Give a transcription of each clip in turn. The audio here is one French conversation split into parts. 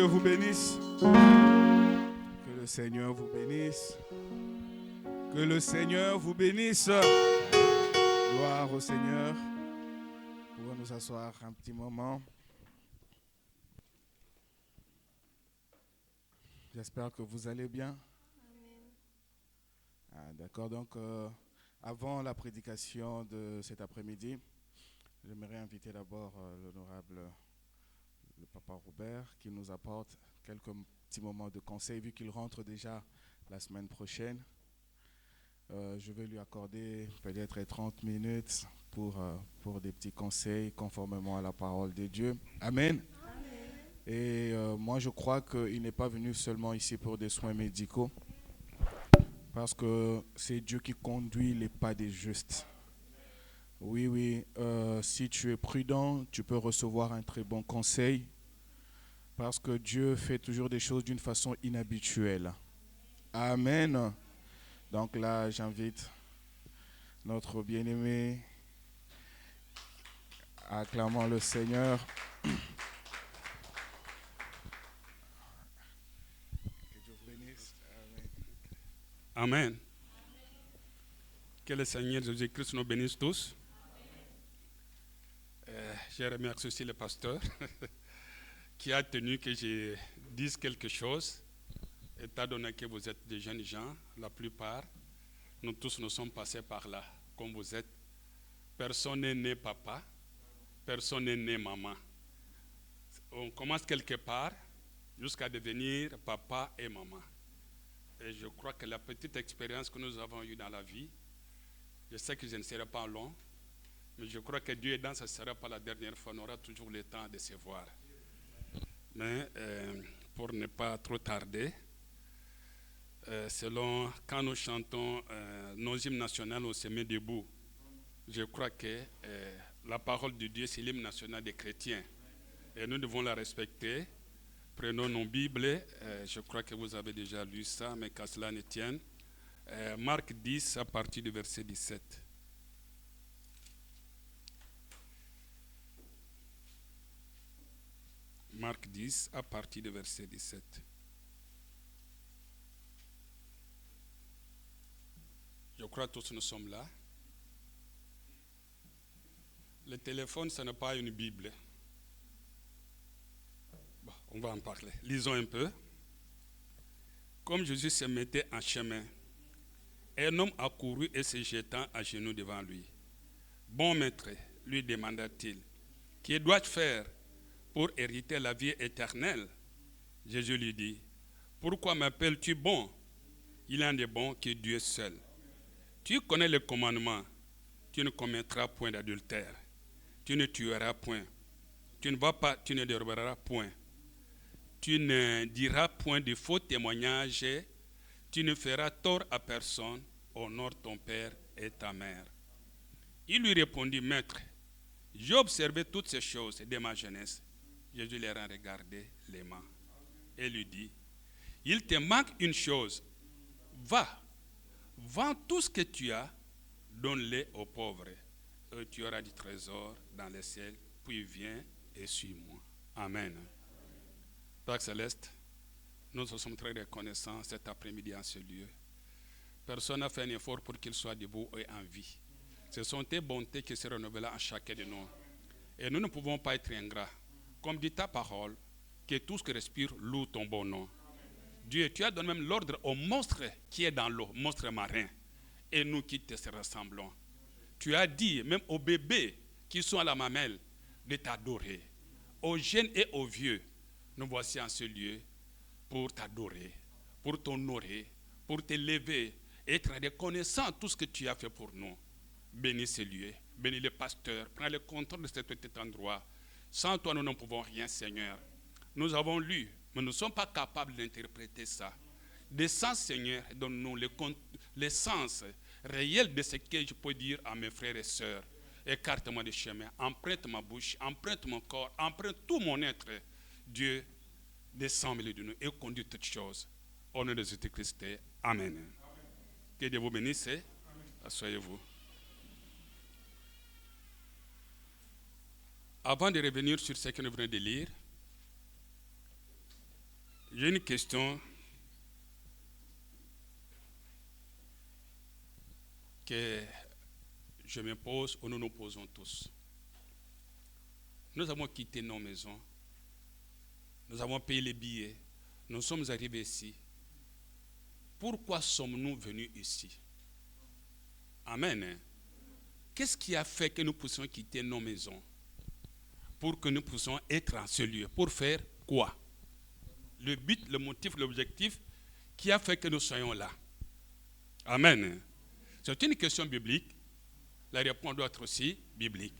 vous bénisse. Que le Seigneur vous bénisse. Que le Seigneur vous bénisse. Gloire au Seigneur. Nous pouvons nous asseoir un petit moment. J'espère que vous allez bien. D'accord, donc avant la prédication de cet après-midi, j'aimerais inviter d'abord l'honorable le papa Robert qui nous apporte quelques petits moments de conseil vu qu'il rentre déjà la semaine prochaine. Je vais lui accorder peut-être 30 minutes pour des petits conseils conformément à la parole de Dieu. Amen. Et moi je crois qu'il n'est pas venu seulement ici pour des soins médicaux, parce que c'est Dieu qui conduit les pas des justes. Oui, si tu es prudent, tu peux recevoir un très bon conseil, parce que Dieu fait toujours des choses d'une façon inhabituelle. Amen. Donc là, j'invite notre bien-aimé, acclamons le Seigneur. Que Dieu vous bénisse. Amen. Amen. Que le Seigneur Jésus-Christ nous bénisse tous. Je remercie aussi le pasteur qui a tenu que je dise quelque chose. Étant donné que vous êtes des jeunes gens, la plupart, nous tous nous sommes passés par là, comme vous êtes. Personne n'est né papa, personne n'est né maman. On commence quelque part jusqu'à devenir papa et maman. Et je crois que la petite expérience que nous avons eue dans la vie, je sais que je ne serai pas long, mais je crois que Dieu aidant, ce ne sera pas la dernière fois, on aura toujours le temps de se voir. Mais pour ne pas trop tarder, selon quand nous chantons nos hymnes nationaux, on se met debout. Je crois que la parole de Dieu, c'est l'hymne national des chrétiens. Et nous devons la respecter. Prenons nos Bibles. Je crois que vous avez déjà lu ça, mais qu'à cela ne tienne. Marc 10, à partir du verset 17. Marc 10, à partir du verset 17. Je crois que tous nous sommes là. Le téléphone, ce n'est pas une Bible. Bon, on va en parler. Lisons un peu. Comme Jésus se mettait en chemin, un homme accourut et se jetant à genoux devant lui. Bon maître, lui demanda-t-il, que dois-je faire pour hériter la vie éternelle? Jésus lui dit, pourquoi m'appelles-tu bon? Il y a un de bons que Dieu seul. Tu connais le commandement, tu ne commettras point d'adultère, tu ne tueras point, tu ne vas pas, tu ne déroberas point, tu ne diras point de faux témoignages, tu ne feras tort à personne, honore ton père et ta mère. Il lui répondit, maître, j'ai observé toutes ces choses dès ma jeunesse. Jésus les a regardé les mains et lui dit, il te manque une chose, va, vends tout ce que tu as, donne-le aux pauvres, et tu auras du trésor dans le ciel, puis viens et suis-moi. Amen. Père Céleste, nous sommes très reconnaissants cet après-midi en ce lieu. Personne n'a fait un effort pour qu'il soit debout et en vie. Ce sont tes bontés qui se renouvellent à chacun de nous. Et nous ne pouvons pas être ingrats. Comme dit ta parole, que tout ce qui respire loue ton bon nom. Dieu, tu as donné même l'ordre au monstre qui est dans l'eau, monstre marin, et nous qui te ressemblons. Tu as dit même aux bébés qui sont à la mamelle de t'adorer. Aux jeunes et aux vieux, nous voici en ce lieu pour t'adorer, pour t'honorer, pour t'élever, être reconnaissant de tout ce que tu as fait pour nous. Bénis ce lieu, bénis les pasteurs, prends le contrôle de cet endroit. Sans toi, nous ne pouvons rien, Seigneur. Nous avons lu, mais nous ne sommes pas capables d'interpréter ça. Descends, Seigneur, donne-nous le sens réel de ce que je peux dire à mes frères et sœurs. Écarte-moi du chemin, emprunte ma bouche, emprunte mon corps, emprunte tout mon être. Dieu, descends au milieu de nous et conduis toutes choses. Au nom de Jésus-Christ, Amen. Amen. Que Dieu vous bénisse. Asseyez-vous. Avant de revenir sur ce que nous venons de lire, J'ai une question que je me pose ou nous nous posons tous. Nous avons quitté nos maisons, nous avons payé les billets, nous sommes arrivés ici. Pourquoi sommes-nous venus ici? Amen. Qu'est-ce qui a fait que nous puissions quitter nos maisons? Pour que nous puissions être en ce lieu. Pour faire quoi? Le but, le motif, l'objectif qui a fait que nous soyons là. Amen. C'est une question biblique. La réponse doit être aussi biblique.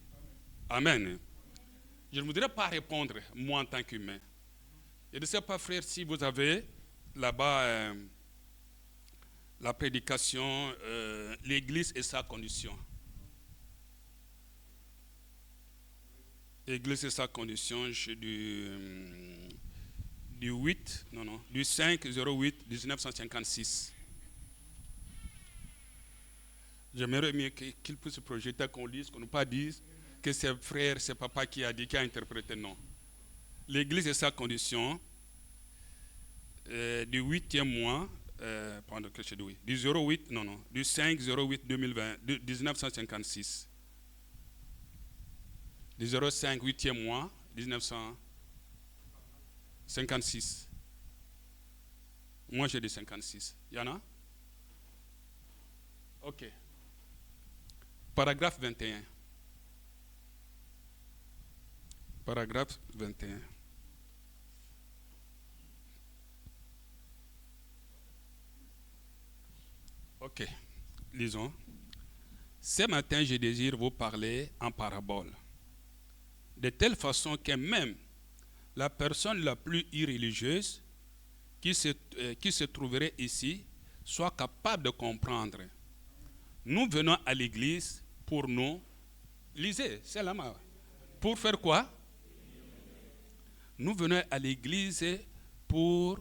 Amen. Je ne voudrais pas répondre, moi en tant qu'humain. Je ne sais pas, frère, si vous avez là-bas la prédication, l'Église et sa condition. L'Église et sa condition, du 5/08/1956. J'aimerais mieux qu'il puisse se projeter, qu'on lise, qu'on ne pas dise que c'est frère, c'est papa qui a dit, qui a interprété, non. L'Église et sa condition, du 8e mois, du 5/08/1956. Du 05, 8e mois, 1956. Moi, j'ai dit 56. Il y en a? Ok. Paragraphe 21. Paragraphe 21. Ok. Lisons. Ce matin, je désire vous parler en parabole, de telle façon que même la personne la plus irreligieuse qui se trouverait ici soit capable de comprendre. Nous venons à l'église pour nous, lisez, c'est la main. Pour faire quoi? Nous venons à l'église pour,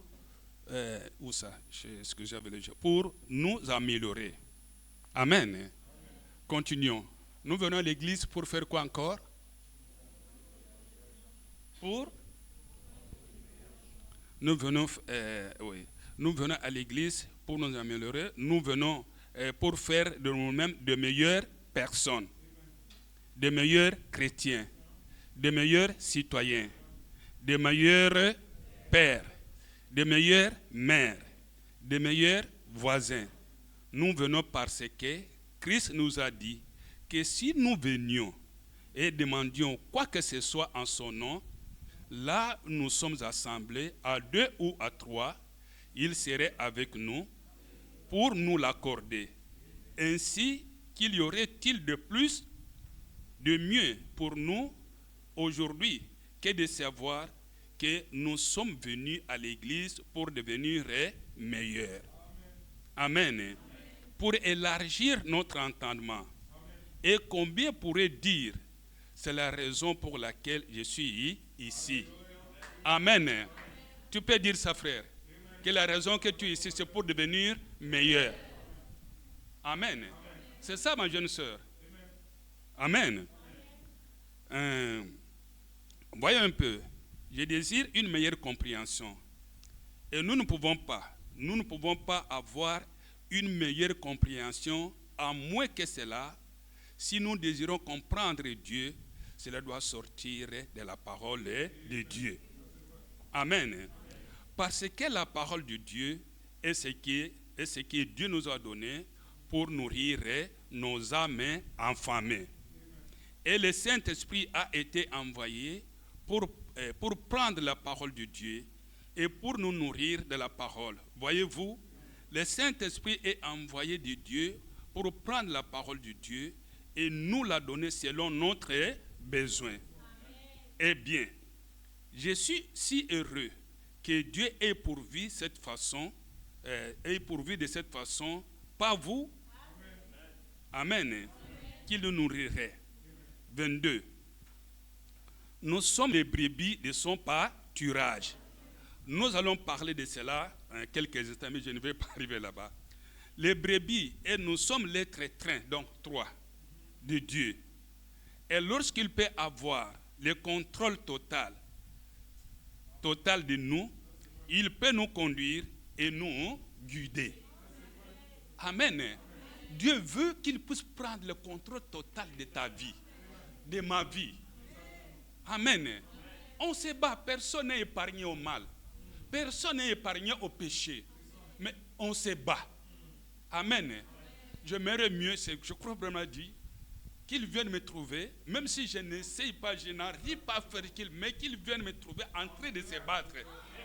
où ça? Pour nous améliorer. Amen. Continuons. Nous venons à l'église pour faire quoi encore? Nous venons à l'église pour nous améliorer. Nous venons pour faire de nous-mêmes de meilleures personnes, de meilleurs chrétiens, de meilleurs citoyens, de meilleurs pères, de meilleures mères, de meilleurs voisins. Nous venons parce que Christ nous a dit que si nous venions et demandions quoi que ce soit en son nom, là nous sommes assemblés à 2 ou à 3, il serait avec nous pour nous l'accorder. Ainsi, qu'il y aurait-il de plus, de mieux pour nous aujourd'hui que de savoir que nous sommes venus à l'église pour devenir meilleurs. Amen. Pour élargir notre entendement. Et combien pourrait dire, c'est la raison pour laquelle je suis ici. Amen. Tu peux dire ça, frère. Que la raison que tu es ici, c'est pour devenir meilleur. Amen. C'est ça, ma jeune sœur. Amen. Voyons un peu. Je désire une meilleure compréhension. Et nous ne pouvons pas avoir une meilleure compréhension à moins que cela. Si nous désirons comprendre Dieu, cela doit sortir de la parole de Dieu. Amen. Parce que la parole de Dieu est ce que Dieu nous a donné pour nourrir nos âmes affamées. Et le Saint-Esprit a été envoyé pour prendre la parole de Dieu et pour nous nourrir de la parole. Voyez-vous, le Saint-Esprit est envoyé de Dieu pour prendre la parole de Dieu et nous la donner selon notre besoin. Eh bien, je suis si heureux que Dieu ait pourvu de cette façon, pas vous. Amen. Qu'il nous nourrirait. 22. Nous sommes les brebis de son pâturage. Nous allons parler de cela en quelques instants, mais je ne vais pas arriver là-bas. Les brebis, et nous sommes les traîtrins, donc 3, de Dieu. Et lorsqu'il peut avoir le contrôle total de nous, Il peut nous conduire et nous guider. Amen. Dieu veut qu'il puisse prendre le contrôle total de ta vie, de ma vie. Amen. On se bat, personne n'est épargné au mal. Personne n'est épargné au péché. Mais on se bat. Amen. J'aimerais mieux, je crois vraiment dit, qu'il vienne me trouver, même si je n'essaye pas, je n'arrive pas à faire mais qu'il vienne me trouver en train de se battre.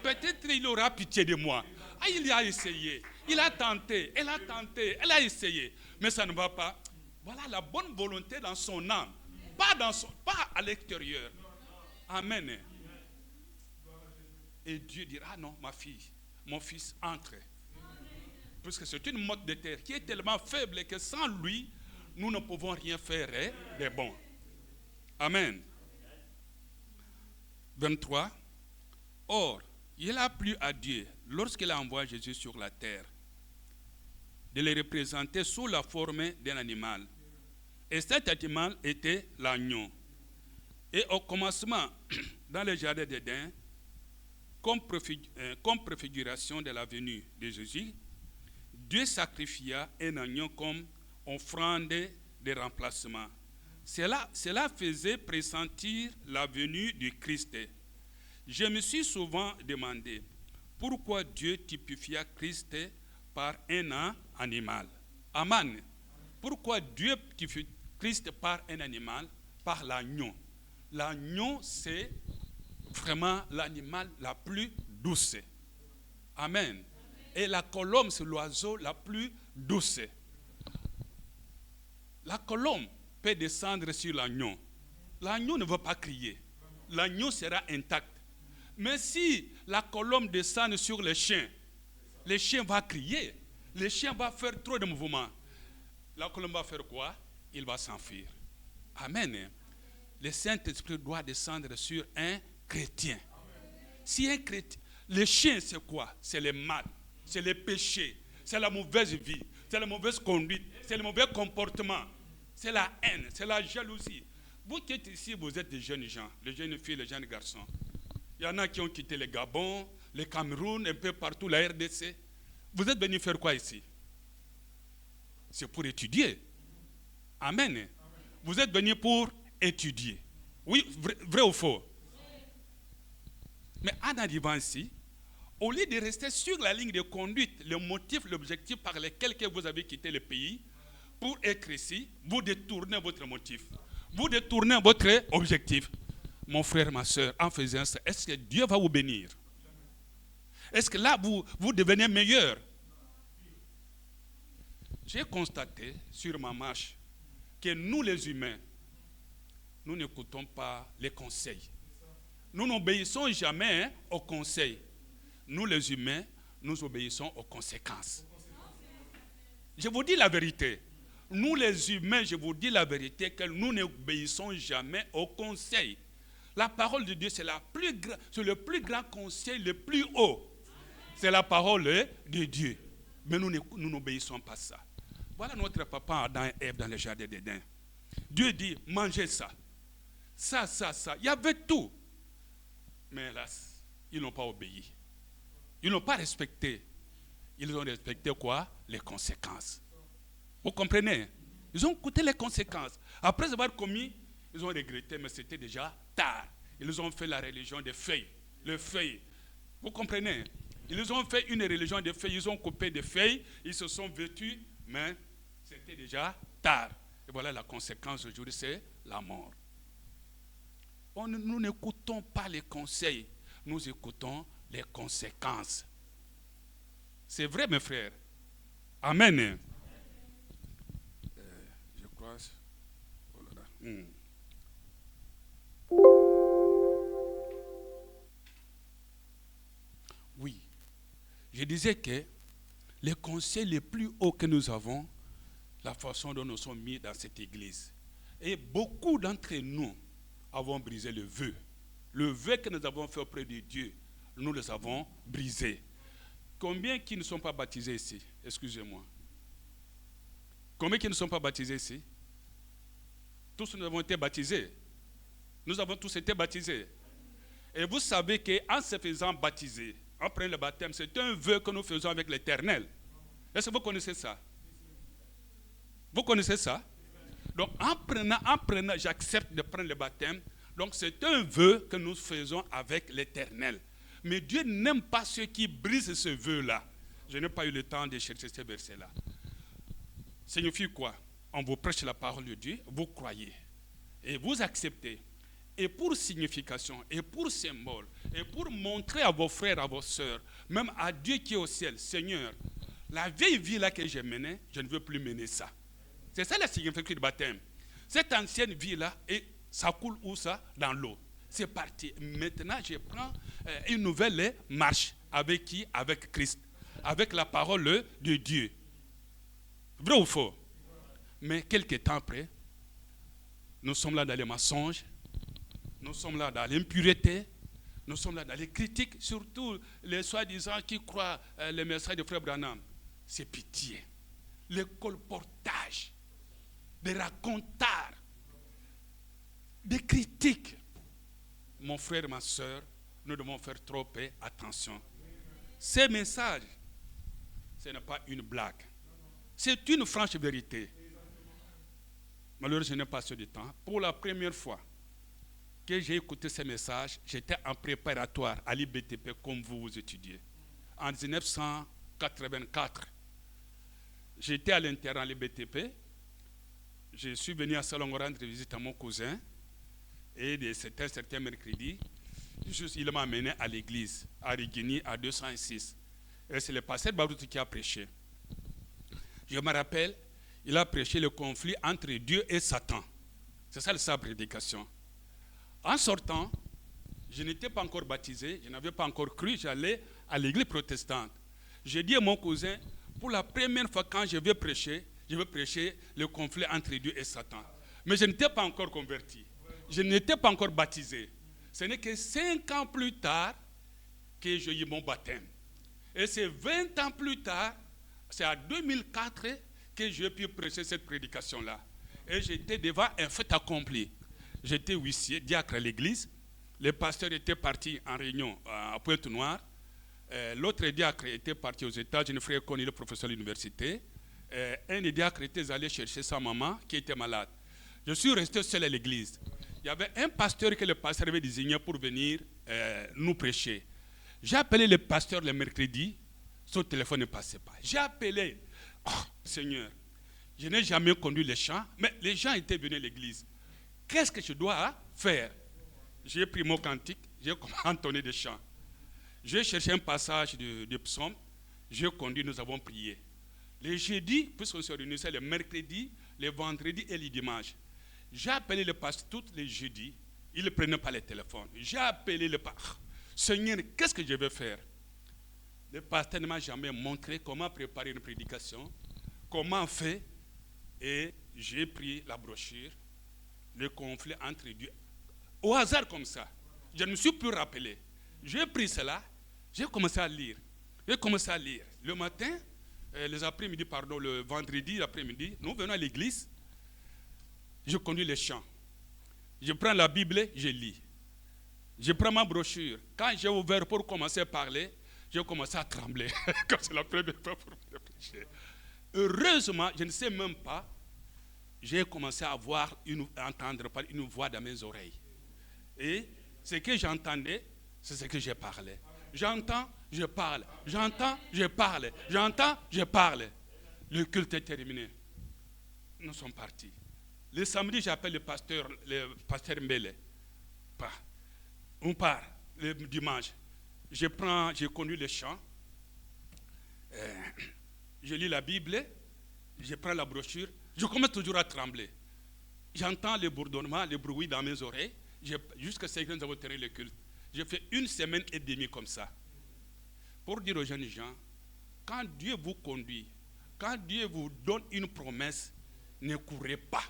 Peut-être il aura pitié de moi. Ah, il a essayé, il a tenté, elle a tenté, elle a essayé, mais ça ne va pas. Voilà la bonne volonté dans son âme, pas à l'extérieur. Amen. Et Dieu dira, ah non, ma fille, mon fils, entre. Parce que c'est une motte de terre qui est tellement faible que sans lui, nous ne pouvons rien faire de bon. Amen. 23. Or, il a plu à Dieu, lorsqu'il a envoyé Jésus sur la terre, de le représenter sous la forme d'un animal. Et cet animal était l'agneau. Et au commencement, dans le jardin d'Éden, comme préfiguration de la venue de Jésus, Dieu sacrifia un agneau comme offrande de remplacement. Cela faisait pressentir la venue du Christ. Je me suis souvent demandé pourquoi Dieu typifia Christ par un animal. Amen. Pourquoi Dieu typifie Christ par un animal, par l'agneau. L'agneau, c'est vraiment l'animal la plus douce. Amen. Et la colombe, c'est l'oiseau la plus douce. La colombe peut descendre sur l'agneau. L'agneau ne va pas crier. L'agneau sera intact. Mais si la colombe descend sur le chien va crier. Le chien va faire trop de mouvements. La colombe va faire quoi? Il va s'enfuir. Amen. Le Saint-Esprit doit descendre sur un chrétien. Si un chrétien, le chien c'est quoi? C'est le mal, c'est le péché, c'est la mauvaise vie, c'est la mauvaise conduite, c'est le mauvais comportement, c'est la haine, c'est la jalousie. Vous qui êtes ici, vous êtes des jeunes gens, les jeunes filles, les jeunes garçons. Il y en a qui ont quitté le Gabon, le Cameroun, un peu partout, la RDC. Vous êtes venus faire quoi ici? C'est pour étudier. Amen. Vous êtes venus pour étudier. Oui, vrai ou faux? Mais en arrivant ici, au lieu de rester sur la ligne de conduite, le motif, l'objectif par lequel vous avez quitté le pays, pour être ici, vous détournez votre motif. Vous détournez votre objectif. Mon frère, ma soeur, en faisant ça, est-ce que Dieu va vous bénir? Est-ce que là, vous devenez meilleur? J'ai constaté sur ma marche que nous les humains, nous n'écoutons pas les conseils. Nous n'obéissons jamais aux conseils. Nous les humains, nous obéissons aux conséquences. Je vous dis la vérité. Nous les humains, je vous dis la vérité, que nous n'obéissons jamais aux conseils. La parole de Dieu, c'est le plus grand conseil, le plus haut. C'est la parole de Dieu. Mais nous n'obéissons pas à ça. Voilà notre papa Adam et Ève dans le jardin d'Éden. Dieu dit, mangez ça. Ça. Il y avait tout. Mais hélas, ils n'ont pas obéi. Ils n'ont pas respecté. Ils ont respecté quoi? Les conséquences. Vous comprenez? Ils ont écouté les conséquences. Après avoir commis, ils ont regretté, mais c'était déjà tard. Ils ont fait la religion des feuilles. Les feuilles. Vous comprenez? Ils ont fait une religion des feuilles. Ils ont coupé des feuilles. Ils se sont vêtus, mais c'était déjà tard. Et voilà la conséquence aujourd'hui, c'est la mort. Nous n'écoutons pas les conseils. Nous écoutons les conséquences. C'est vrai, mes frères. Amen. Je crois. Oh là là. Oui. Je disais que les conseils les plus hauts que nous avons, la façon dont nous sommes mis dans cette église. Et beaucoup d'entre nous avons brisé le vœu. Le vœu que nous avons fait auprès de Dieu, nous les avons brisés. Combien qui ne sont pas baptisés ici? Excusez-moi. Combien qui ne sont pas baptisés ici? Tous nous avons été baptisés. Nous avons tous été baptisés. Et vous savez qu'en se faisant baptiser, après le baptême, c'est un vœu que nous faisons avec l'Éternel. Est-ce que vous connaissez ça? Vous connaissez ça? Donc en prenant, j'accepte de prendre le baptême. Donc c'est un vœu que nous faisons avec l'Éternel. Mais Dieu n'aime pas ceux qui brisent ce vœu-là. Je n'ai pas eu le temps de chercher ce verset-là. Signifie quoi? On vous prêche la parole de Dieu, vous croyez et vous acceptez. Et pour signification, et pour symbole, et pour montrer à vos frères, à vos sœurs, même à Dieu qui est au ciel, Seigneur, la vieille vie là que j'ai menée, je ne veux plus mener ça. C'est ça la signification du baptême. Cette ancienne vie là, et ça coule où ça? Dans l'eau. C'est parti. Maintenant, je prends une nouvelle marche. Avec qui? Avec Christ. Avec la parole de Dieu. Vrai ou faux? Mais quelques temps après, nous sommes là dans les mensonges, nous sommes là dans l'impureté, nous sommes là dans les critiques, surtout les soi-disant qui croient les messages de Frère Branham. C'est pitié. Le colportage, des racontards, des critiques. Mon frère, ma soeur, nous devons faire trop attention. Ces messages, ce n'est pas une blague. C'est une franche vérité. Malheureusement, je n'ai pas assez de temps. Pour la première fois que j'ai écouté ces messages, j'étais en préparatoire à l'IBTP comme vous étudiez. En 1984, j'étais à l'interne à l'IBTP. Je suis venu à Salongo rendre visite à mon cousin. Et c'était un certain mercredi, il m'a amené à l'église, à Rigini, à 206. Et c'est le pasteur Barouti qui a prêché. Je me rappelle, il a prêché le conflit entre Dieu et Satan. C'est ça sa prédication. En sortant, je n'étais pas encore baptisé, je n'avais pas encore cru, j'allais à l'église protestante. J'ai dit à mon cousin, pour la première fois quand je vais prêcher le conflit entre Dieu et Satan. Mais je n'étais pas encore converti. Je n'étais pas encore baptisé. Ce n'est que 5 ans plus tard que j'ai eu mon baptême. Et c'est 20 ans plus tard, c'est en 2004 que j'ai pu prêcher cette prédication-là. Et j'étais devant un fait accompli. J'étais huissier, diacre à l'église. Les pasteurs étaient partis en réunion à Pointe-Noire. L'autre diacre était parti aux États-Unis, frère Conny, le professeur de l'université. Un des diacres était allé chercher sa maman qui était malade. Je suis resté seul à l'église. Il y avait un pasteur que le pasteur avait désigné pour venir nous prêcher. J'ai appelé le pasteur le mercredi, son téléphone ne passait pas. J'ai appelé, oh, Seigneur, je n'ai jamais conduit les chants, mais les gens étaient venus à l'église. Qu'est-ce que je dois faire? J'ai pris mon cantique, j'ai commencé à entonner des chants. J'ai cherché un passage de psaume, j'ai conduit, nous avons prié. Les jeudis, puisqu'on se réunissait le mercredi, le vendredi et le dimanche. J'ai appelé le pasteur tous les jeudis, il ne prenait pas le téléphone. J'ai appelé le pasteur. Seigneur, qu'est-ce que je vais faire? Le pasteur ne m'a jamais montré comment préparer une prédication, comment faire, et j'ai pris la brochure, le conflit entre Dieu. Au hasard comme ça, je ne me suis plus rappelé. J'ai pris cela, j'ai commencé à lire. Le matin, les après-midi, le vendredi après-midi, nous venons à l'église, je conduis les chants. Je prends la Bible, je lis. Je prends ma brochure. Quand j'ai ouvert pour commencer à parler, j'ai commencé à trembler. Comme c'est la première fois pour me prêcher. Heureusement, je ne sais même pas, j'ai commencé à entendre une voix dans mes oreilles. Et ce que j'entendais, c'est ce que j'ai parlé. J'entends, je parle. J'entends, je parle. J'entends, je parle. Le culte est terminé. Nous sommes partis. Le samedi, j'appelle le pasteur Mbele. On part. Le dimanche, je conduis le chant. Je lis la Bible. Je prends la brochure. Je commence toujours à trembler. J'entends le bourdonnement, le bruit dans mes oreilles. Jusqu'à ce que nous avons terminé le culte. J'ai fait 1 semaine et demie comme ça. Pour dire aux jeunes gens, quand Dieu vous conduit, quand Dieu vous donne une promesse, ne courez pas.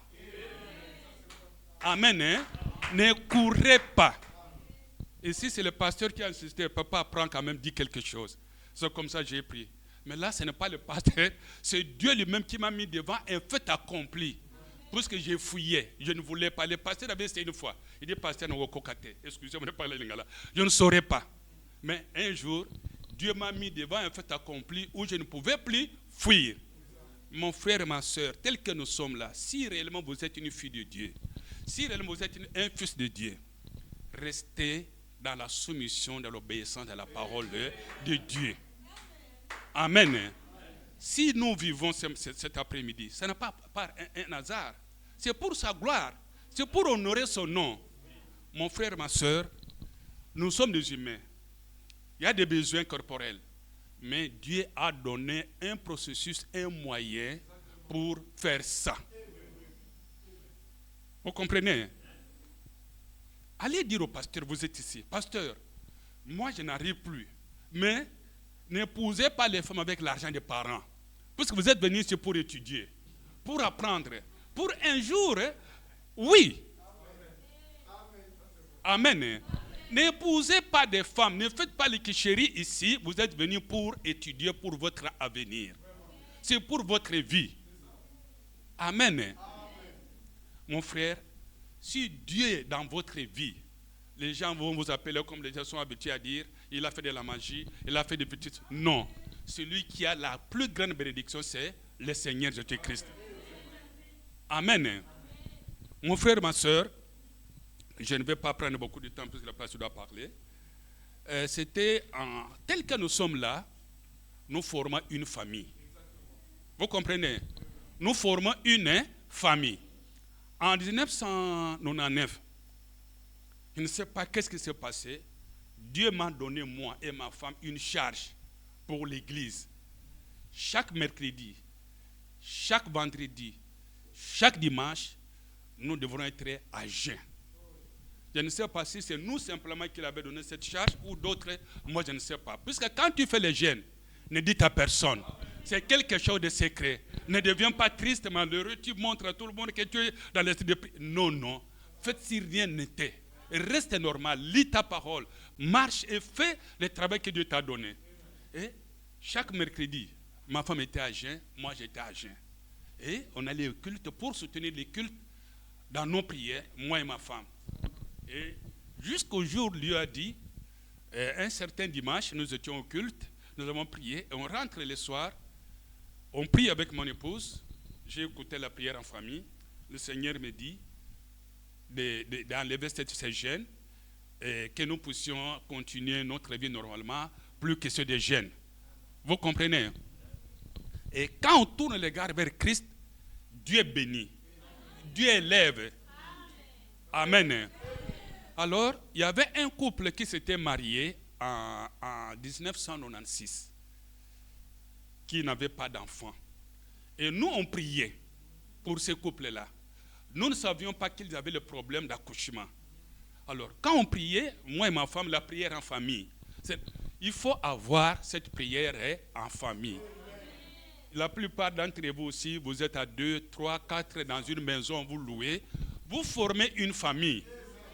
Amen. Hein? Ne courez pas. Et si c'est le pasteur qui a insisté, papa apprend quand même, dit quelque chose. C'est comme ça que j'ai pris. Mais là, ce n'est pas le pasteur, c'est Dieu lui-même qui m'a mis devant un fait accompli. Puisque j'ai fouillé, je ne voulais pas. Le pasteur avait essayé une fois. Il dit, pasteur, excusez-moi de parler lingala. Je ne saurais pas. Mais un jour, Dieu m'a mis devant un fait accompli où je ne pouvais plus fuir. Mon frère et ma soeur, tel que nous sommes là, si réellement vous êtes une fille de Dieu, si réellement vous êtes un fils de Dieu, restez dans la soumission, dans l'obéissance à la parole de Dieu. Amen. Si nous vivons cet après-midi, ce n'est pas par un hasard. C'est pour sa gloire. C'est pour honorer son nom. Mon frère, ma soeur, nous sommes des humains. Il y a des besoins corporels. Mais Dieu a donné un processus, un moyen pour faire ça. Vous comprenez? Allez dire au pasteur, vous êtes ici. Pasteur, moi je n'arrive plus. Mais n'épousez pas les femmes avec l'argent des parents. Puisque vous êtes venus ici pour étudier, pour apprendre. Pour un jour, oui. Amen. N'épousez pas des femmes, ne faites pas les chéris ici. Vous êtes venus pour étudier pour votre avenir. C'est pour votre vie. Amen. Mon frère, si Dieu est dans votre vie, les gens vont vous appeler comme les gens sont habitués à dire, il a fait de la magie, il a fait des petites... Non. Celui qui a la plus grande bénédiction, c'est le Seigneur Jésus-Christ. Amen. Mon frère, ma soeur, je ne vais pas prendre beaucoup de temps puisque la pasteur doit parler. C'était tel que nous sommes là, nous formons une famille. Vous comprenez? Nous formons une famille. En 1999, je ne sais pas qu'est-ce qui s'est passé. Dieu m'a donné, moi et ma femme, une charge pour l'église. Chaque mercredi, chaque vendredi, chaque dimanche, nous devrons être à jeun. Je ne sais pas si c'est nous simplement qui l'avons donné cette charge ou d'autres, moi je ne sais pas. Puisque quand tu fais les jeûnes, ne dis à personne. C'est quelque chose de secret. Ne deviens pas triste, malheureux. Tu montres à tout le monde que tu es dans l'esprit de prière. Non, non. Faites si rien n'était. Reste normal. Lis ta parole. Marche et fais le travail que Dieu t'a donné. Et chaque mercredi, ma femme était à jeun, moi j'étais à jeun. Et on allait au culte pour soutenir les cultes dans nos prières, moi et ma femme. Et jusqu'au jour où Dieu a dit, un certain dimanche, nous étions au culte, nous avons prié, et on rentre le soir, on prie avec mon épouse, j'ai écouté la prière en famille, le Seigneur me dit d'enlever ces gênes, et que nous puissions continuer notre vie normalement, plus que ceux des gênes. Vous comprenez? Et quand on tourne les regards vers Christ, Dieu bénit, Dieu élève. Amen. Alors, il y avait un couple qui s'était marié en 1996, qui n'avait pas d'enfant. Et nous, on priait pour ce couple-là. Nous ne savions pas qu'ils avaient le problème d'accouchement. Alors, quand on priait, moi et ma femme, la prière en famille, il faut avoir cette prière en famille. La plupart d'entre vous aussi, vous êtes à 2, 3, 4 dans une maison, vous louez, vous formez une famille.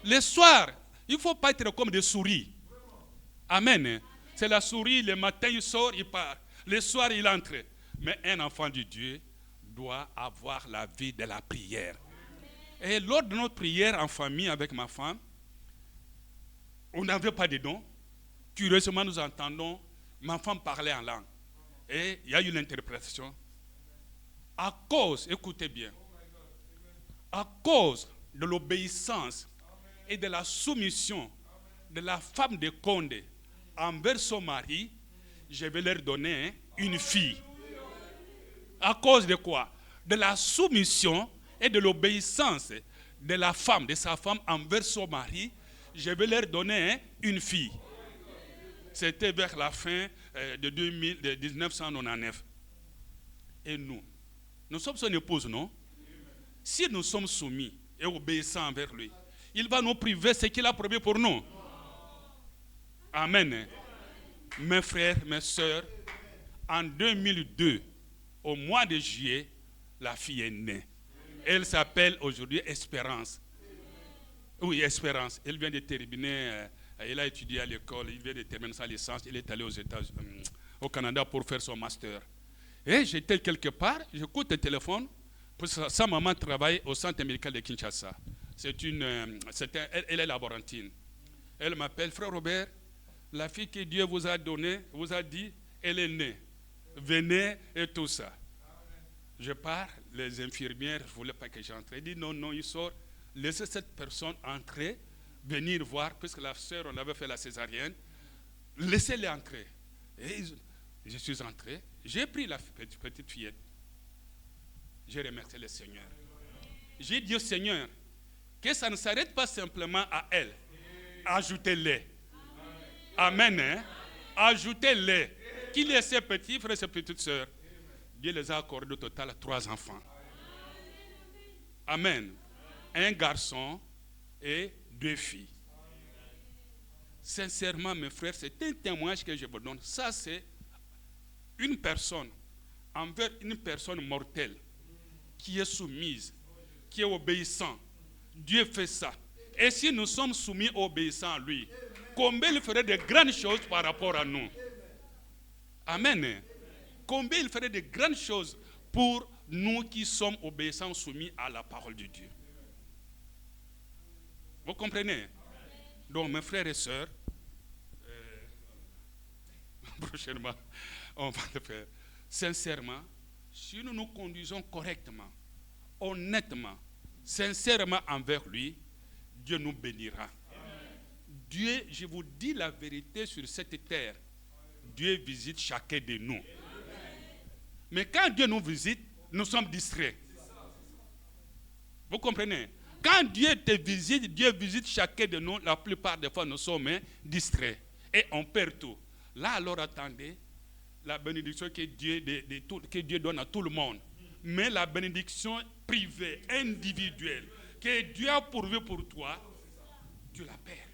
Le soir, il ne faut pas être comme des souris. Amen. C'est la souris, le matin il sort, il part. Le soir, il entre. Mais un enfant de Dieu doit avoir la vie de la prière. Et lors de notre prière en famille avec ma femme, on n'avait pas de dons. Curieusement, nous entendons, ma femme parlait en langue. Et il y a eu l'interprétation. À cause, écoutez bien, à cause de l'obéissance et de la soumission de la femme de Condé envers son mari, je vais leur donner une fille. À cause de quoi? De la soumission et de l'obéissance de la femme, de sa femme envers son mari, je vais leur donner une fille. C'était vers la fin de 1999. Et nous sommes son épouse, non? Si nous sommes soumis et obéissants envers lui, il va nous priver ce qu'il a promis pour nous. Amen. Mes frères, mes sœurs, en 2002, au mois de juillet, la fille est née. Elle s'appelle aujourd'hui Espérance. Oui, Espérance. Elle vient de terminer, elle a étudié à l'école, il vient de terminer sa licence, il est allé au Canada pour faire son master. Et j'étais quelque part, j'écoute le téléphone, sa maman travaille au centre médical de Kinshasa. Elle est laborantine. Elle m'appelle, frère Robert, La fille que Dieu vous a donnée, vous a dit, elle est née. Venez et tout ça. Je pars, les infirmières ne voulaient pas que j'entre. Elle dit non, il sort. Laissez cette personne entrer, venir voir, puisque la sœur, on avait fait la césarienne. Laissez-les entrer. Et je suis entré, j'ai pris la petite fillette. J'ai remercié le Seigneur. J'ai dit au Seigneur que ça ne s'arrête pas simplement à elle. Ajoutez-les. Amen. Hein? Ajoutez-les. Qu'il ait ses petits frères et ses petites sœurs. Dieu les a accordés au total 3 enfants. Amen. Un garçon et 2 filles. Sincèrement, mes frères, c'est un témoignage que je vous donne. Ça, c'est une personne envers une personne mortelle qui est soumise, qui est obéissant. Dieu fait ça. Et si nous sommes soumis, obéissants à lui, combien il ferait de grandes choses par rapport à nous? Amen. Combien il ferait de grandes choses pour nous qui sommes obéissants, soumis à la parole de Dieu. Vous comprenez? Donc, mes frères et sœurs, prochainement, on va le faire. Sincèrement, si nous nous conduisons correctement, honnêtement, sincèrement envers lui, Dieu nous bénira. Dieu, je vous dis la vérité sur cette terre, Dieu visite chacun de nous. Mais quand Dieu nous visite, nous sommes distraits. Vous comprenez? Quand Dieu te visite, Dieu visite chacun de nous, la plupart des fois nous sommes distraits et on perd tout. Là alors attendez la bénédiction que Dieu donne à tout le monde. Mais la bénédiction privée, individuelle, que Dieu a pourvu pour toi, tu la perds.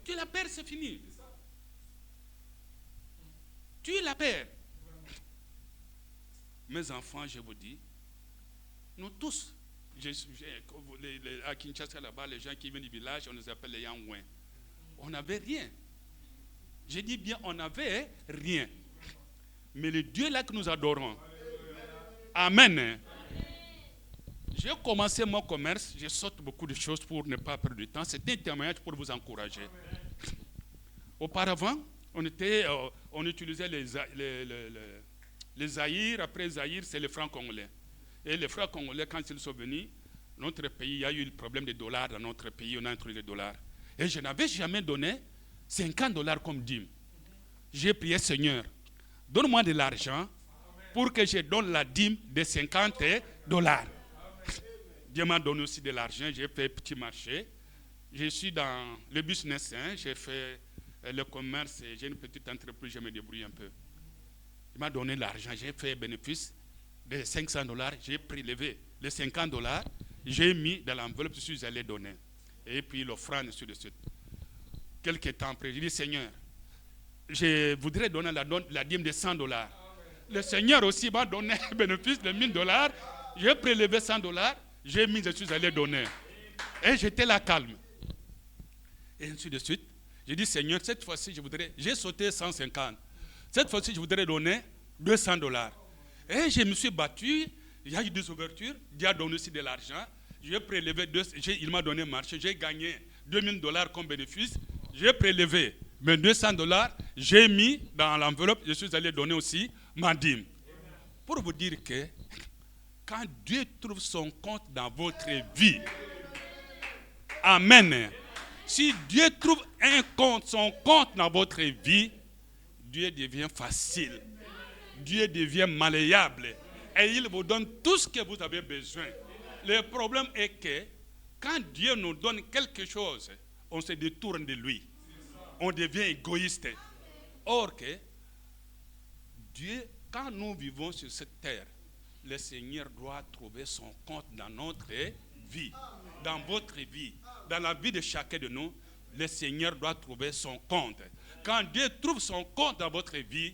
Tu la perds, c'est fini. Tu la perds. Mes enfants, je vous dis, nous tous, à Kinshasa là-bas, les gens qui viennent du village, on les appelle les Yangouin. On n'avait rien. Je dis bien, on n'avait rien. Mais le Dieu là que nous adorons. Amen. J'ai commencé mon commerce, je saute beaucoup de choses pour ne pas perdre de temps. C'est un témoignage pour vous encourager. Auparavant, on utilisait les Zaïre. Après Zaïre, c'est les francs congolais. Et les francs congolais, quand ils sont venus, notre pays, il y a eu le problème des dollars dans notre pays, on a introduit les dollars. Et je n'avais jamais donné $50 comme dîme. J'ai prié, Seigneur, donne-moi de l'argent pour que je donne la dîme de $50. Dieu m'a donné aussi de l'argent, j'ai fait petit marché. Je suis dans le business, j'ai fait le commerce, j'ai une petite entreprise, je me débrouille un peu. Il m'a donné l'argent, j'ai fait bénéfice de $500, j'ai prélevé les $50, j'ai mis dans l'enveloppe, je suis allé donner. Et puis l'offrande, ainsi de suite. Quelques temps après, j'ai dit, Seigneur, je voudrais donner la dîme de $100. Le Seigneur aussi m'a donné le bénéfice de $1000, j'ai prélevé $100, j'ai mis, je suis allé donner. Et j'étais là calme. Et ainsi de suite. J'ai dit, Seigneur, cette fois-ci, j'ai sauté 150. Cette fois-ci, je voudrais donner $200. Et je me suis battu, il y a eu des ouvertures, Dieu a donné aussi de l'argent. J'ai prélevé, il m'a donné marché, j'ai gagné $2000 comme bénéfice. J'ai prélevé mes $200, j'ai mis dans l'enveloppe, je suis allé donner aussi ma dîme. Pour vous dire que quand Dieu trouve son compte dans votre vie, amen. Si Dieu trouve son compte dans votre vie, Dieu devient facile. Dieu devient malléable. Et il vous donne tout ce que vous avez besoin. Le problème est que quand Dieu nous donne quelque chose, on se détourne de lui. On devient égoïste. Or que Dieu, quand nous vivons sur cette terre, le Seigneur doit trouver son compte dans notre vie, dans votre vie, dans la vie de chacun de nous. Le Seigneur doit trouver son compte. Quand Dieu trouve son compte dans votre vie,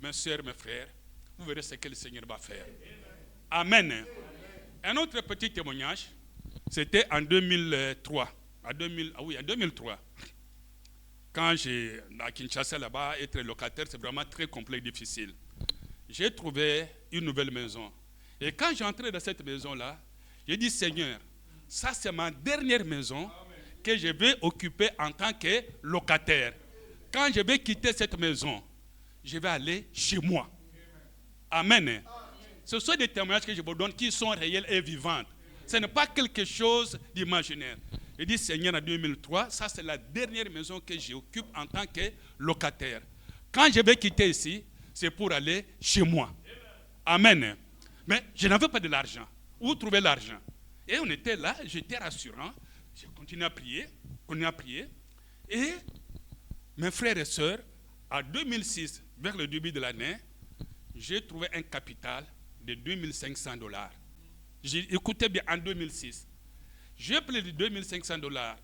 mes soeurs, mes frères, vous verrez ce que le Seigneur va faire. Amen. Un autre petit témoignage, c'était en 2003. En 2003. Quand j'ai à Kinshasa là-bas, être locataire, c'est vraiment très complexe, difficile. J'ai trouvé une nouvelle maison. Et quand j'entrais dans cette maison-là, j'ai dit, Seigneur, ça c'est ma dernière maison que je vais occuper en tant que locataire. quand je vais quitter cette maison, je vais aller chez moi. Amen. Ce sont des témoignages que je vous donne qui sont réels et vivants. Ce n'est pas quelque chose d'imaginaire. Je dis, Seigneur, en 2003, ça c'est la dernière maison que j'occupe en tant que locataire. Quand je vais quitter ici, c'est pour aller chez moi. Amen. Mais je n'avais pas de l'argent. Où trouver l'argent? Et on était là, j'étais rassurant. J'ai continué à prier, Et mes frères et sœurs, en 2006, vers le début de l'année, j'ai trouvé un capital de $2500. Écoutez bien, en 2006. J'ai pris les $2500.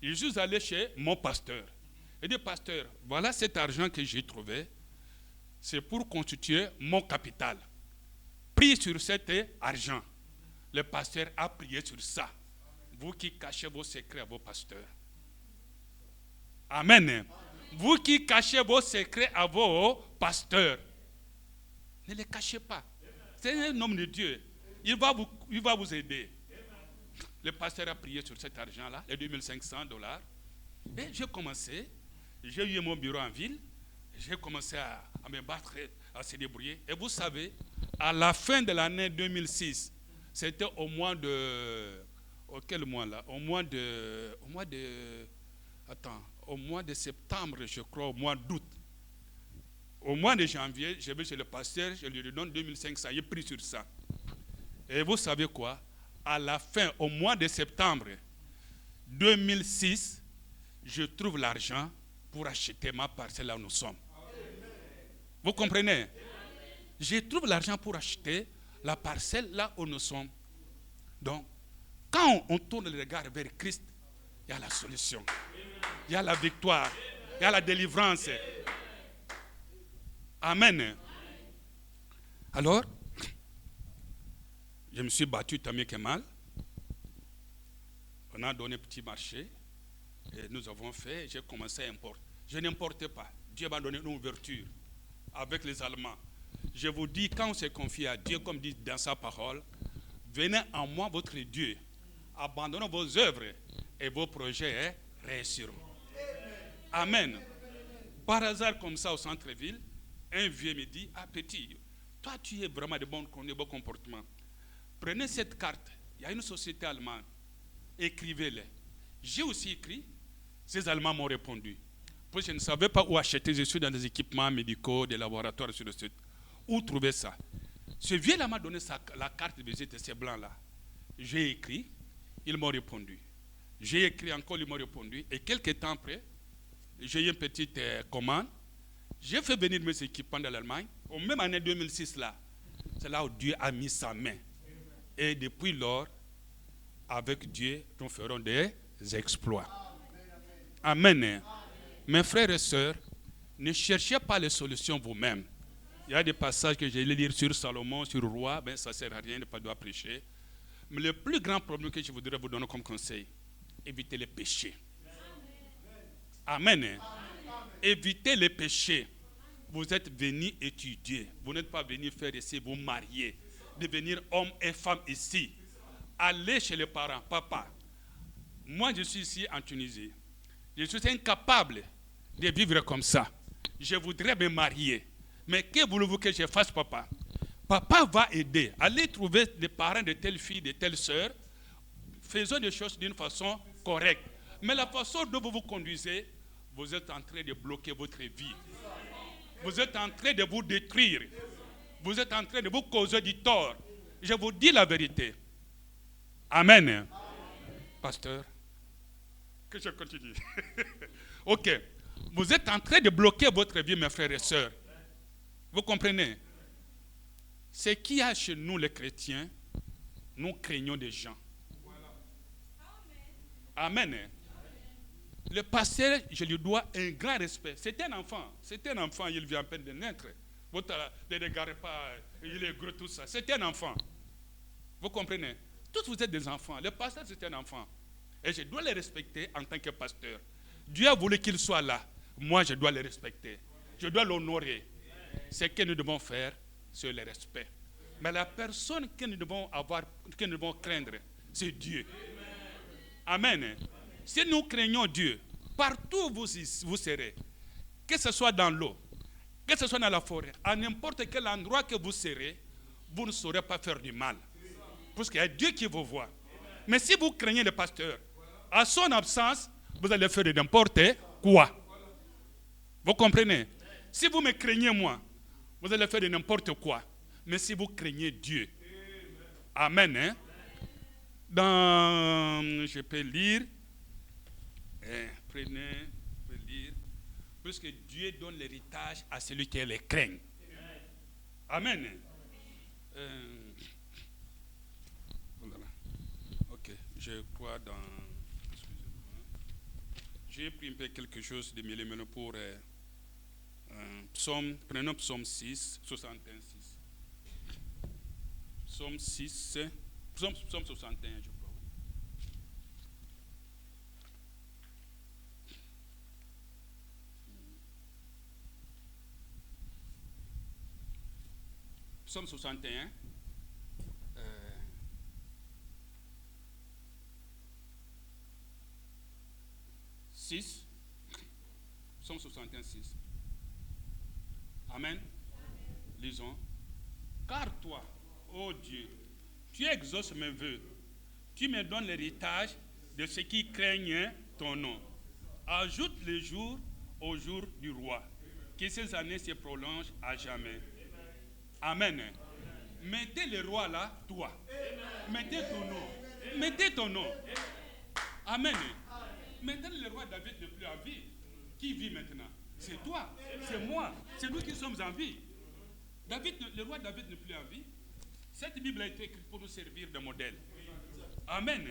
Je suis allé chez mon pasteur. Il dit, pasteur, voilà cet argent que j'ai trouvé. C'est pour constituer mon capital. Prie sur cet argent. Le pasteur a prié sur ça. Vous qui cachez vos secrets à vos pasteurs. Amen. Vous qui cachez vos secrets à vos pasteurs. Ne les cachez pas. C'est un homme de Dieu. Il va vous aider. Le pasteur a prié sur cet argent-là, les $2500. Et j'ai commencé. J'ai eu mon bureau en ville. J'ai commencé à me battre, à se débrouiller. Et vous savez, à la fin de l'année 2006, c'était au mois de... Quel mois là? Au mois de septembre, je crois, au mois d'août. Au mois de janvier, je vais chez le pasteur, je lui donne 2500, il prie sur ça. Et vous savez quoi? À la fin, au mois de septembre 2006, je trouve l'argent pour acheter ma parcelle là où nous sommes. Vous comprenez? Je trouve l'argent pour acheter la parcelle là où nous sommes. Donc, quand on tourne le regard vers Christ, il y a la solution. Il y a la victoire. Il y a la délivrance. Amen. Alors, je me suis battu tant mieux que mal. On a donné un petit marché. Et nous avons fait, j'ai commencé à importer. Je n'importais pas. Dieu m'a donné une ouverture avec les Allemands. Je vous dis, quand on se confie à Dieu, comme dit dans sa parole, venez en moi votre Dieu. Abandonnez vos œuvres et vos projets réussiront. Amen. Par hasard, comme ça, au centre-ville, un vieux me dit, ah petit, toi tu es vraiment de bon comportement. Prenez cette carte, il y a une société allemande, écrivez-les. J'ai aussi écrit, ces Allemands m'ont répondu. Parce que je ne savais pas où acheter, je suis dans des équipements médicaux, des laboratoires, sur le site. Où trouver ça? Ce vieux-là m'a donné la carte de visite de ces blancs-là. J'ai écrit, ils m'ont répondu. J'ai écrit encore, ils m'ont répondu. Et quelques temps après, j'ai eu une petite commande. J'ai fait venir mes équipements de l'Allemagne. Au même année 2006 là, c'est là où Dieu a mis sa main. Et depuis lors, avec Dieu, nous ferons des exploits. Amen. Mes frères et sœurs, ne cherchez pas les solutions vous-même. Il y a des passages que j'ai lire sur Salomon, sur le roi, ben ça ne sert à rien de ne pas devoir prêcher. Mais le plus grand problème que je voudrais vous donner comme conseil, évitez les péchés. Amen. Amen. Évitez les péchés. Vous êtes venus étudier. Vous n'êtes pas venus faire ici, vous marier. Devenir homme et femme ici. Allez chez les parents. Papa, moi je suis ici en Tunisie. Je suis incapable de vivre comme ça. Je voudrais me marier. Mais que voulez-vous que je fasse, papa? Papa va aider. Allez trouver des parents de telle fille, de telle sœur. Faisons des choses d'une façon correcte. Mais la façon dont vous vous conduisez, vous êtes en train de bloquer votre vie. Vous êtes en train de vous détruire. Vous êtes en train de vous causer du tort. Je vous dis la vérité. Amen. Amen. Pasteur, que je continue. Ok. Vous êtes en train de bloquer votre vie, mes frères et sœurs. Vous comprenez? Ce qu'il y a chez nous, les chrétiens, nous craignons des gens. Amen. Le pasteur, je lui dois un grand respect. C'est un enfant. C'est un enfant, il vient à peine de naître. Vous ne regardez pas, il est gros, tout ça. C'est un enfant. Vous comprenez? Tous vous êtes des enfants. Le pasteur, c'est un enfant. Et je dois le respecter en tant que pasteur. Dieu a voulu qu'il soit là. Moi, je dois le respecter. Je dois l'honorer. Ce que nous devons faire, c'est le respect. Mais la personne que nous devons avoir, que nous devons craindre, c'est Dieu. Amen. Si nous craignons Dieu, partout où vous serez, que ce soit dans l'eau, que ce soit dans la forêt, à n'importe quel endroit que vous serez, vous ne saurez pas faire du mal. Parce qu'il y a Dieu qui vous voit. Mais si vous craignez le pasteur, à son absence, vous allez faire de n'importe quoi. Vous comprenez? Si vous me craignez moi, vous allez faire de n'importe quoi. Mais si vous craignez Dieu, amen. Hein? Je peux lire, prenez, je peux lire, puisque Dieu donne l'héritage à celui qui le craint. Amen. Voilà. Ok, je crois dans. Excusez-moi. J'ai pris un peu quelque chose de milieu pour prenons psaume 6, 61, 6. Psaume 6, psaume 61, je crois. Psaume 61. 6. Psaume 61, 6. Amen. Lisons. Car toi, ô Dieu, tu exauces mes vœux. Tu me donnes l'héritage de ceux qui craignent ton nom. Ajoute les jours au jour du roi. Que ces années se prolongent à jamais. Amen. Mettez le roi là, toi. Mettez ton nom. Mettez ton nom. Amen. Maintenant, le roi David n'est plus en vie. Qui vit maintenant? C'est toi, c'est moi, c'est nous qui sommes en vie. Le roi David n'est plus en vie. Cette Bible a été écrite pour nous servir de modèle. Amen.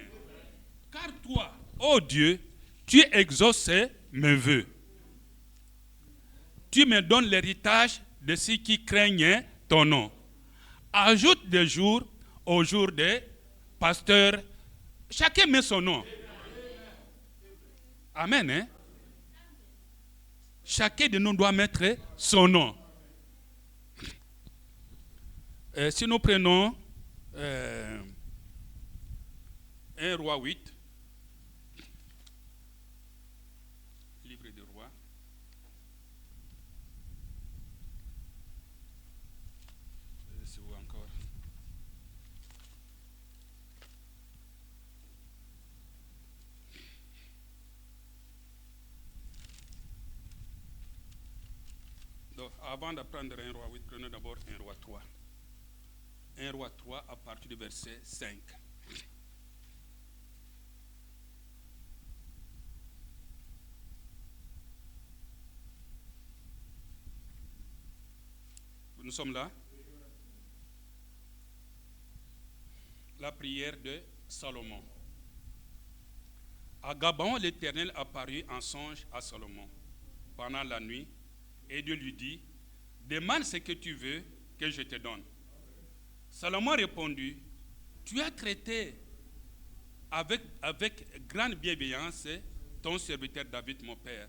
Car toi, ô Dieu, tu exauces mes vœux. Tu me donnes l'héritage de ceux qui craignent ton nom. Ajoute des jours au jour des pasteurs. Chacun met son nom. Amen. Hein? Chacun de nous doit mettre son nom. Si nous prenons 1 Roi 8, livre des rois, c'est où encore? Donc, avant d'apprendre 1 Roi 8, prenons d'abord 1 Roi 3. 1 Roi 3 à partir du verset 5. Nous sommes là. La prière de Salomon. À Gabaon, l'Éternel apparut en songe à Salomon pendant la nuit, et Dieu lui dit, demande ce que tu veux que je te donne. Salomon répondit, tu as traité avec grande bienveillance ton serviteur David, mon père,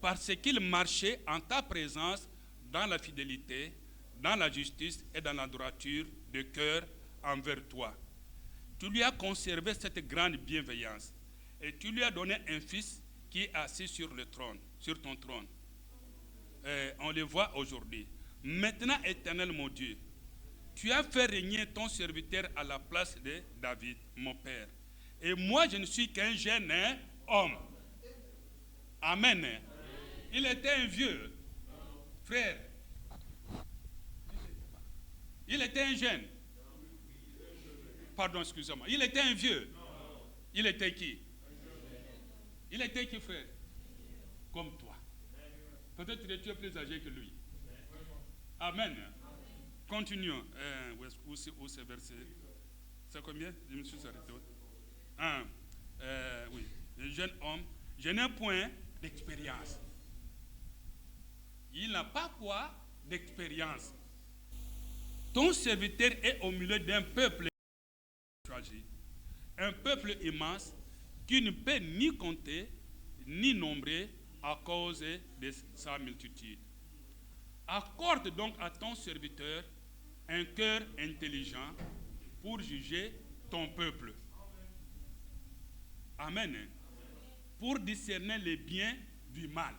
parce qu'il marchait en ta présence dans la fidélité, dans la justice et dans la droiture de cœur envers toi. Tu lui as conservé cette grande bienveillance et tu lui as donné un fils qui est assis sur le trône, sur ton trône. On le voit aujourd'hui. Maintenant, Éternel mon Dieu, tu as fait régner ton serviteur à la place de David, mon père. Et moi, je ne suis qu'un jeune homme. Amen. Il était un vieux frère. Il était un jeune. Pardon, excusez-moi. Il était un vieux. Il était qui? Il était qui, frère? Comme toi. Peut-être que tu es plus âgé que lui. Amen. Continuons. Où c'est versé? C'est combien? Je me suis arrêté. Oui. Un jeune homme. Je n'ai point d'expérience. Il n'a pas quoi d'expérience. Ton serviteur est au milieu d'un peuple choisi, un peuple immense qui ne peut ni compter ni nombrer à cause de sa multitude. Accorde donc à ton serviteur un cœur intelligent pour juger ton peuple. Amen. Pour discerner le bien du mal.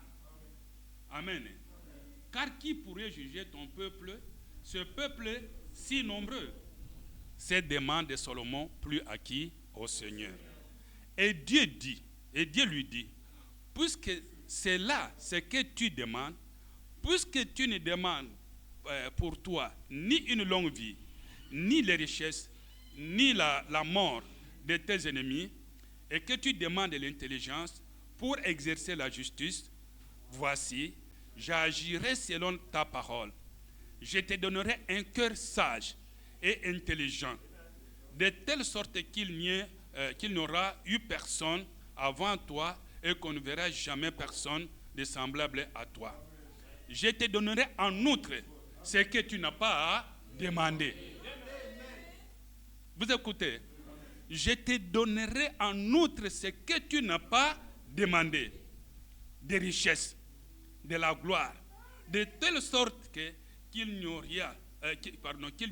Amen. Car qui pourrait juger ton peuple, ce peuple si nombreux? Cette demande de Salomon plut à qui? Au Seigneur. Et Dieu lui dit, puisque c'est là ce que tu demandes, puisque tu ne demandes pour toi ni une longue vie, ni les richesses, ni la mort de tes ennemis, et que tu demandes de l'intelligence pour exercer la justice, voici, j'agirai selon ta parole. Je te donnerai un cœur sage et intelligent, de telle sorte qu'il n'y aura eu personne avant toi et qu'on ne verra jamais personne de semblable à toi. Je te donnerai en outre ce que tu n'as pas à demander. Vous écoutez? Je te donnerai en outre ce que tu n'as pas demandé, des richesses, de la gloire, de telle sorte qu'il n'y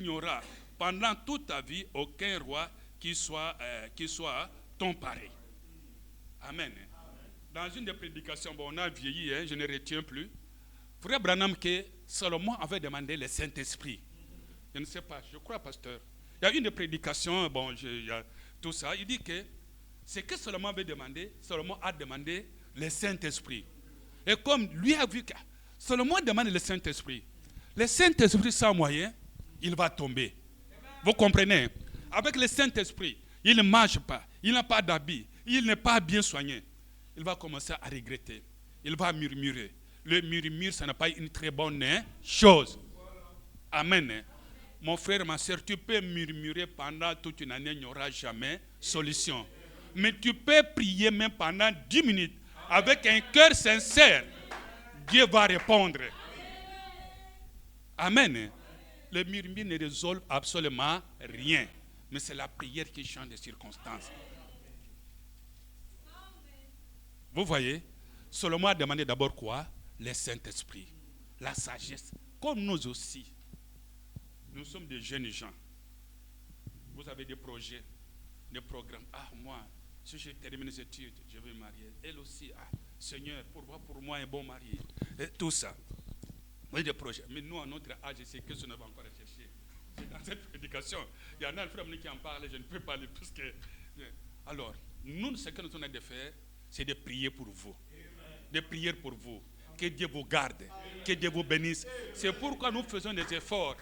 aura pendant toute ta vie aucun roi qui soit ton pareil. Amen. Dans une des prédications, on a vieilli, je ne retiens plus. Frère Branham, que Salomon avait demandé le Saint-Esprit. Je ne sais pas, je crois, pasteur. Il y a une des prédications, il y a tout ça. Il dit que ce que Salomon avait demandé, Salomon a demandé le Saint-Esprit. Et comme lui a vu que Salomon demande le Saint-Esprit, le Saint-Esprit sans moyen, il va tomber. Vous comprenez? Avec le Saint-Esprit, il ne mange pas, il n'a pas d'habit, il n'est pas bien soigné. Il va commencer à regretter. Il va murmurer. Le murmure, ce n'est pas une très bonne chose. Amen. Mon frère, ma soeur, tu peux murmurer pendant toute une année, il n'y aura jamais solution. Mais tu peux prier même pendant 10 minutes avec un cœur sincère. Dieu va répondre. Amen. Le murmure ne résolve absolument rien. Mais c'est la prière qui change les circonstances. Vous voyez, Salomon a demandé d'abord quoi? Le Saint-Esprit, la sagesse. Comme nous aussi, nous sommes des jeunes gens. Vous avez des projets, des programmes. Ah, moi, si je termine les études, je vais me marier. Elle aussi, Seigneur, pourquoi pour moi un bon mari? Et tout ça. Vous avez des projets. Mais nous, à notre âge, c'est que ce n'est pas encore recherché. Dans cette prédication, il y en a un frère qui en parle, je ne peux pas aller plus que... Alors, nous, ce que nous avons de faire, c'est de prier pour vous. De prier pour vous. Que Dieu vous garde. Que Dieu vous bénisse. C'est pourquoi nous faisons des efforts.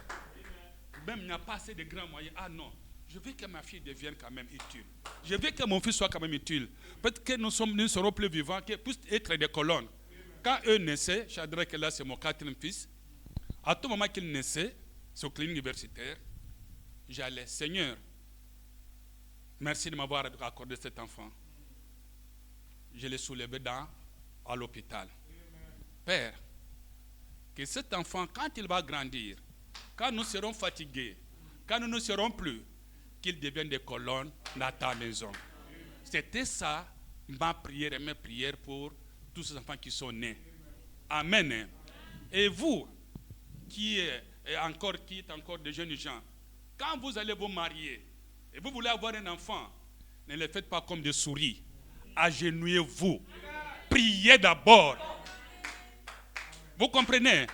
Même il n'y a pas assez de grands moyens. Ah non, je veux que ma fille devienne quand même utile. Je veux que mon fils soit quand même utile. Peut-être que nous serons plus vivants, qu'ils puissent être des colonnes. Quand eux naissaient, Shadrach, là c'est mon 4e fils, à tout moment qu'ils naissaient, sur clinique universitaire, j'allais, Seigneur, merci de m'avoir accordé cet enfant. Je l'ai soulevé à l'hôpital. Père, que cet enfant, quand il va grandir, quand nous serons fatigués, quand nous ne serons plus, qu'il devienne des colonnes dans ta maison. C'était ça ma prière et mes prières pour tous ces enfants qui sont nés. Amen. Et vous, qui êtes encore des jeunes gens, quand vous allez vous marier et vous voulez avoir un enfant, ne le faites pas comme des souris. Agenouillez-vous. Priez d'abord. Vous comprenez?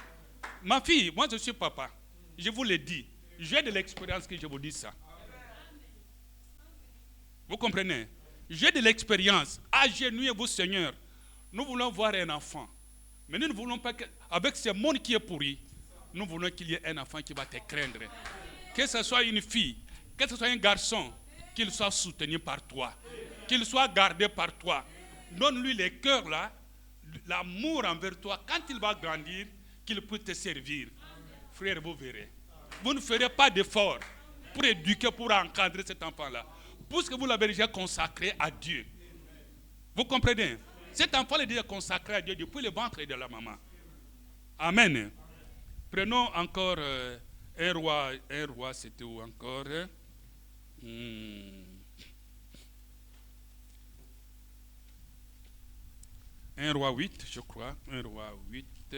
Ma fille, moi je suis papa. Je vous le dis. J'ai de l'expérience que je vous dis ça. Vous comprenez? J'ai de l'expérience. Agenouillez-vous, Seigneur. Nous voulons voir un enfant. Mais nous ne voulons pas avec ce monde qui est pourri, nous voulons qu'il y ait un enfant qui va te craindre. Que ce soit une fille, que ce soit un garçon, qu'il soit soutenu par toi, qu'il soit gardé par toi. Donne-lui le cœur là, l'amour envers toi. Quand il va grandir, qu'il puisse te servir. Frère, vous verrez. Vous ne ferez pas d'effort pour éduquer, pour encadrer cet enfant-là. Puisque vous l'avez déjà consacré à Dieu. Vous comprenez? Cet enfant est déjà consacré à Dieu depuis le ventre de la maman. Amen. Prenons encore un roi, c'était où encore? Un roi 8, je crois. Un roi 8.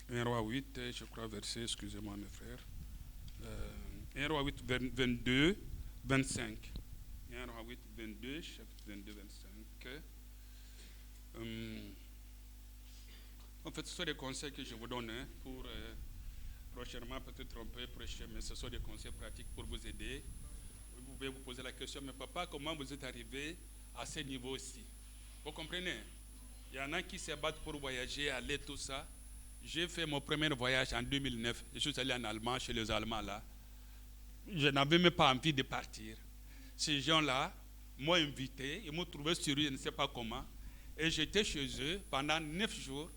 Un roi 8, je crois, verset, excusez-moi mes frères. Un roi 8, 22, 25. 1 roi 8, 22, chapitre 22, 25. En fait, ce sont des conseils que je vous donne pour prochainement peut-être on peut prêcher, mais ce sont des conseils pratiques pour vous aider. Vous pouvez vous poser la question, mais papa, comment vous êtes arrivé à ce niveau-ci? Vous comprenez? Il y en a qui se battent pour voyager, aller, tout ça. J'ai fait mon premier voyage en 2009. Je suis allé en Allemagne, chez les Allemands là. Je n'avais même pas envie de partir. Ces gens-là m'ont invité, ils m'ont trouvé sur eux, je ne sais pas comment. Et j'étais chez eux pendant 9 jours.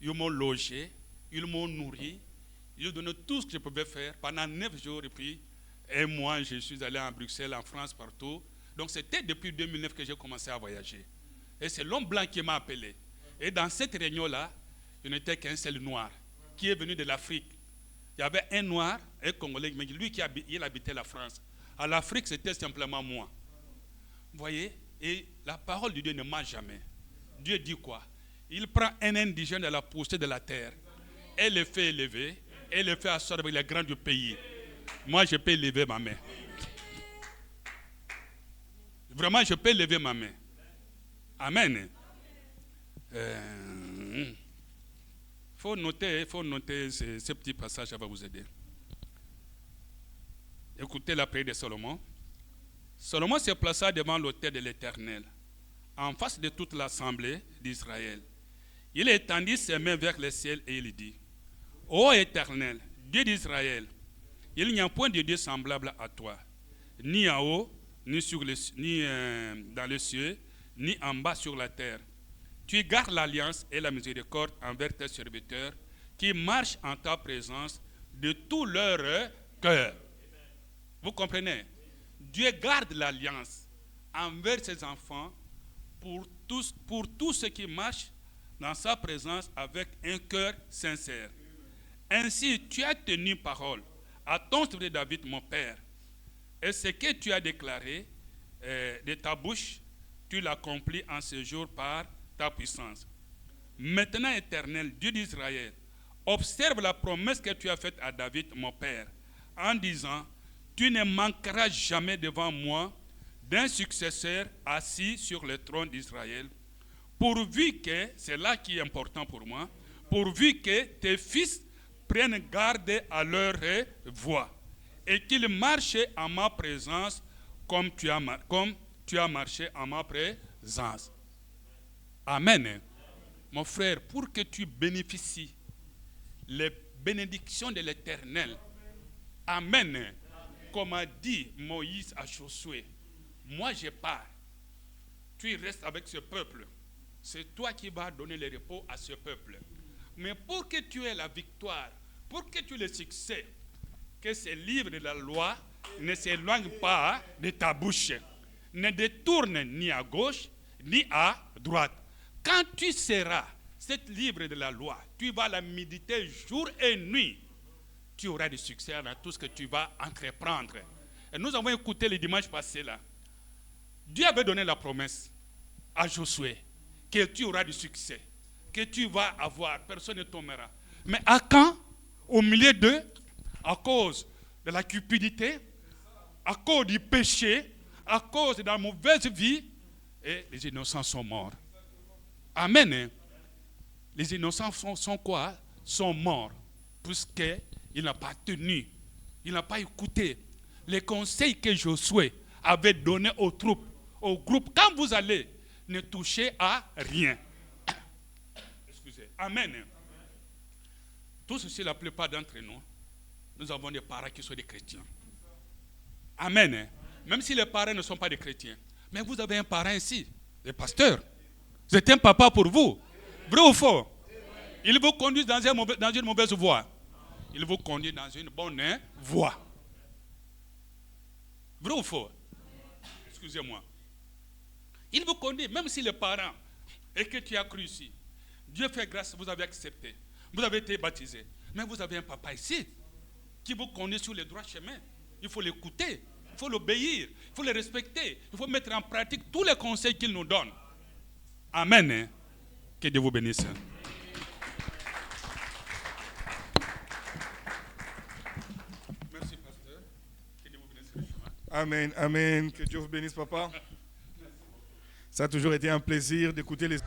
Ils m'ont logé, ils m'ont nourri, ils m'ont donné tout ce que je pouvais faire pendant 9 jours. Et puis, un mois, je suis allé en Bruxelles, en France, partout. Donc, c'était depuis 2009 que j'ai commencé à voyager. Et c'est l'homme blanc qui m'a appelé. Et dans cette réunion-là, il n'était qu'un seul noir qui est venu de l'Afrique. Il y avait un noir, un Congolais, mais lui il habitait la France. À l'Afrique, c'était simplement moi. Vous voyez? Et la parole de Dieu ne ment jamais. Dieu dit quoi? Il prend un indigène de la poussière de la terre et le fait élever et le fait asseoir avec les grands du pays. Moi, je peux élever ma main. Vraiment, je peux lever ma main. Amen. Faut noter ce petit passage, ça va vous aider. Écoutez la prière de Salomon. Salomon se plaça devant l'autel de l'Éternel, en face de toute l'assemblée d'Israël. Il étendit ses mains vers le ciel et il dit: Ô Éternel, Dieu d'Israël, il n'y a point de Dieu semblable à toi, ni en haut, ni dans les cieux, ni en bas sur la terre. Tu gardes l'alliance et la miséricorde envers tes serviteurs qui marchent en ta présence de tout leur cœur. Vous comprenez? Dieu garde l'alliance envers ses enfants pour tous ceux qui marchent dans sa présence avec un cœur sincère. Ainsi, tu as tenu parole à ton serviteur David, mon père. Et ce que tu as déclaré de ta bouche, tu l'accomplis en ce jour par ta puissance. Maintenant, Éternel, Dieu d'Israël, observe la promesse que tu as faite à David, mon père, en disant: tu ne manqueras jamais devant moi d'un successeur assis sur le trône d'Israël, pourvu que, c'est là qui est important pour moi, pourvu que tes fils prennent garde à leur voix et qu'ils marchent en ma présence comme tu as marché en ma présence. Amen. Mon frère, pour que tu bénéficies les bénédictions de l'Éternel, amen, comme a dit Moïse à Josué, moi je pars, tu restes avec ce peuple, c'est toi qui vas donner le repos à ce peuple. Mais pour que tu aies la victoire, pour que tu aies le succès, que ce livre de la loi ne s'éloigne pas de ta bouche, ne détourne ni à gauche ni à droite. Quand tu seras ce livre de la loi, tu vas la méditer jour et nuit, tu auras du succès dans tout ce que tu vas entreprendre. Et nous avons écouté le dimanche passé là. Dieu avait donné la promesse à Josué que tu auras du succès, que tu vas avoir, personne ne tombera. Mais à quand? Au milieu d'eux, à cause de la cupidité, à cause du péché, à cause de la mauvaise vie, et les innocents sont morts. Amen. Les innocents sont quoi? Sont morts, puisqu'il n'a pas tenu, il n'a pas écouté les conseils que Josué avait donnés aux troupes, au groupe. Quand vous allez, ne touchez à rien. Excusez. Amen. Tout ceci, la plupart d'entre nous, nous avons des parents qui sont des chrétiens. Amen. Même si les parents ne sont pas des chrétiens. Mais vous avez un parent ici, le pasteur. C'est un papa pour vous. Vrai ou faux? Il vous conduit dans une mauvaise voie. Il vous conduit dans une bonne voie. Vrai ou faux? Excusez-moi. Il vous conduit, même si les parents, et que tu as cru ici, Dieu fait grâce, vous avez accepté. Vous avez été baptisé. Mais vous avez un papa ici qui vous conduit sur le droit chemin. Il faut l'écouter, il faut l'obéir, il faut le respecter. Il faut mettre en pratique tous les conseils qu'il nous donne. Amen. Que Dieu vous bénisse. Merci, pasteur. Que Dieu vous bénisse. Amen, amen. Que Dieu vous bénisse, papa. Ça a toujours été un plaisir d'écouter les...